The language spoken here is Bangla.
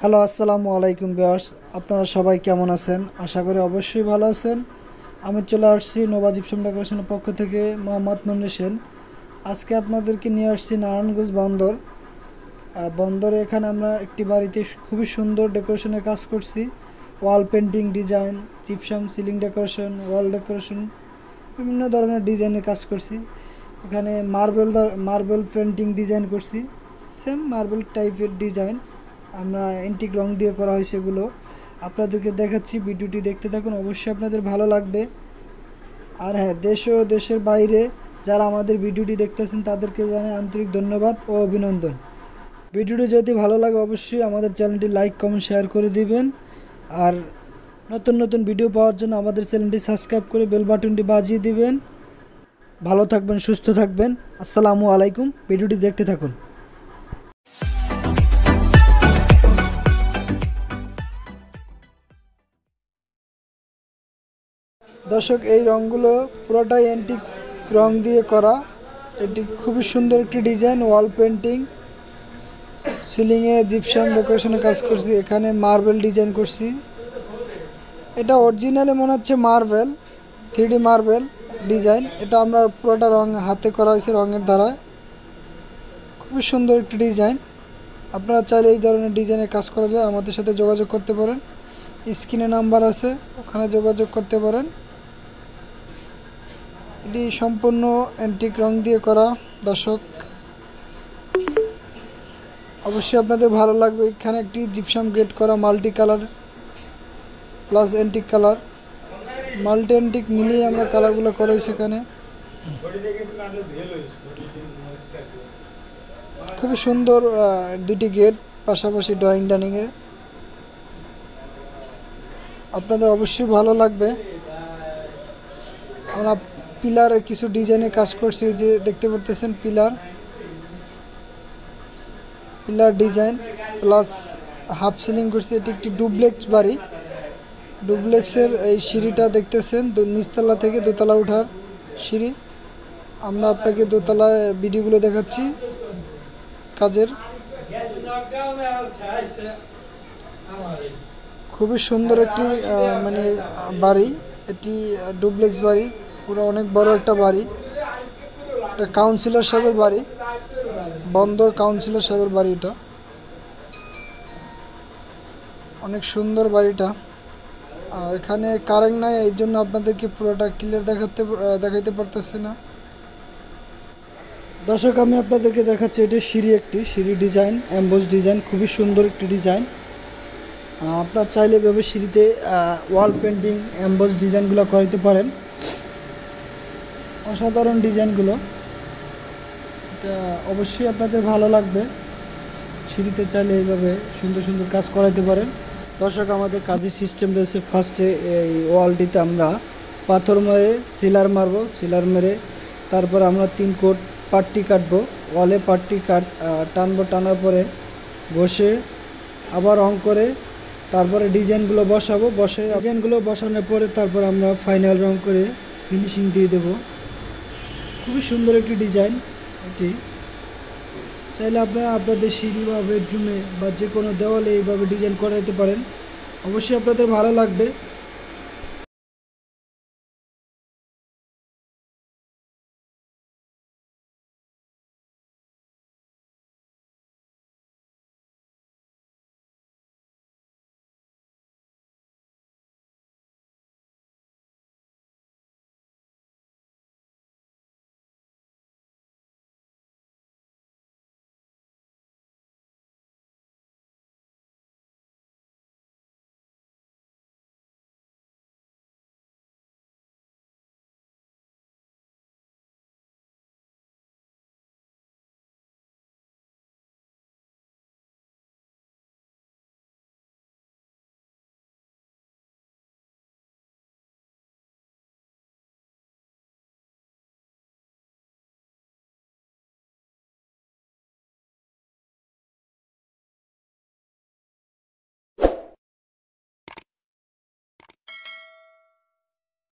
হ্যালো, আসসালামু আলাইকুম ভিউয়ার্স। আপনারা সবাই কেমন আছেন? আশা করি অবশ্যই ভালো আছেন। আমি চলে আসছি নোভা জিপসাম ডেকোরেশনের পক্ষ থেকে, মোহাম্মদ মনির হোসেন। আজকে আপনাদেরকে নিয়ে আসছি নারায়ণগঞ্জ বন্দর। বন্দরে এখানে আমরা একটি বাড়িতে খুবই সুন্দর ডেকোরেশনের কাজ করছি। Wall painting design, gypsum ceiling decoration, ওয়াল ডেকোরেশন, বিভিন্ন ধরনের ডিজাইনের কাজ করছি। এখানে মার্বেল পেন্টিং ডিজাইন করছি, সেম মার্বেল টাইপের ডিজাইন আমরা এন্টিক রং দিয়ে করা হয়েছে। এগুলো আপনাদেরকে দেখাচ্ছি, ভিডিওটি দেখতে থাকুন, অবশ্যই আপনাদের ভালো লাগবে। আর হ্যাঁ, দেশ ও দেশের বাইরে যারা আমাদের ভিডিওটি দেখতেছেন তাদেরকে জানাই আন্তরিক ধন্যবাদ ও অভিনন্দন। ভিডিওটি যদি ভালো লাগে অবশ্যই আমাদের চ্যানেলটি লাইক কমেন্ট শেয়ার করে দিবেন। আর নতুন নতুন ভিডিও পাওয়ার জন্য আমাদের চ্যানেলটি সাবস্ক্রাইব করে বেল বাটনটি বাজিয়ে দিবেন। ভালো থাকবেন, সুস্থ থাকবেন। আসসালামু আলাইকুম। ভিডিওটি দেখতে থাকুন। দর্শক, এই রঙগুলো পুরোটাই অ্যান্টিক রং দিয়ে করা। এটি খুবই সুন্দর একটি ডিজাইন। ওয়াল পেন্টিং, সিলিংয়ে জিপসাম ডেকোরেশনের কাজ করছি। এখানে মার্বেল ডিজাইন করছি। এটা অরিজিনালি মনে হচ্ছে মার্বেল, 3D মার্বেল ডিজাইন। এটা আমরা পুরোটা রং হাতে করা হয়েছে, রঙের দ্বারায়। খুবই সুন্দর একটি ডিজাইন। আপনারা চাইলে এই ধরনের ডিজাইনের কাজ করলে আমাদের সাথে যোগাযোগ করতে পারেন। স্ক্রিনে নাম্বার আছে, ওখানে যোগাযোগ করতে পারেন। এটি সম্পূর্ণ অ্যান্টিক রং দিয়ে করা। দর্শক, অবশ্যই আপনাদের ভালো লাগবে। এখানে একটি জিপসাম গেট করা, multi colour plus antique colour, multi antique মিলিয়ে আমরা কালারগুলো করাই। সেখানে খুবই সুন্দর দুটি গেট পাশাপাশি ড্রয়িং ডাইনিংয়ের। আপনাদের অবশ্যই ভালো লাগবে। আমরা পিলারের কিছু ডিজাইনে কাজ করছি, যে দেখতে পারতেছেন pillar design plus half ceiling করছি। এটি একটি ডুপ্লেক্স বাড়ি। ডুপ্লেক্সের এই সিঁড়িটা দেখতেছেন, নিচতলা থেকে দোতলা ওঠার সিঁড়ি। আমরা আপনাকে দোতলায় ভিডিওগুলো দেখাচ্ছি কাজের। খুবই সুন্দর একটি বাড়ি। এটি ডুপ্লেক্স বাড়ি, পুরো অনেক বড় একটা বাড়ি। এটা কাউন্সিলর সাহেবের বাড়ি, বন্দর কাউন্সিলর সাহেবের বাড়ি। এটা অনেক সুন্দর বাড়িটা। এখানে কারেন্ট নাই, এই জন্য আপনাদেরকে পুরোটা ক্লিয়ার দেখাইতে পারতেছি না। দর্শক, আমি আপনাদেরকে দেখাচ্ছি, এটা সিঁড়ি ডিজাইন, এমবোস ডিজাইন, খুবই সুন্দর একটি ডিজাইন। আপনার চাইলে এভাবে সিঁড়িতে ওয়াল পেন্টিং এমবোস ডিজাইনগুলো করাইতে পারেন। অসাধারণ ডিজাইনগুলো, এটা অবশ্যই আপনাদের ভালো লাগবে। সিঁড়িতে চাইলে এইভাবে সুন্দর সুন্দর কাজ করাইতে পারেন। দর্শক, আমাদের কাজের সিস্টেম রয়েছে, ফার্স্টে এই ওয়ালটিতে আমরা পাথর মেরে সিলার মেরে তারপর আমরা 3 কোট পাট্টি কাটবো। ওয়ালে পাট্টি টানবো, টানার পরে ঘষে আবার রং করে তারপরে ডিজাইনগুলো ডিজাইনগুলো বসানোর পরে তারপর আমরা ফাইনাল রং করে ফিনিশিং দিয়ে দেব। খুবই সুন্দর একটি ডিজাইন এটি। চাইলে আপনারা আপনাদের সিঁড়ি বা বেডরুমে বা যে কোনো দেওয়ালে এইভাবে ডিজাইন করাইতে পারেন। অবশ্যই আপনাদের ভালো লাগবে।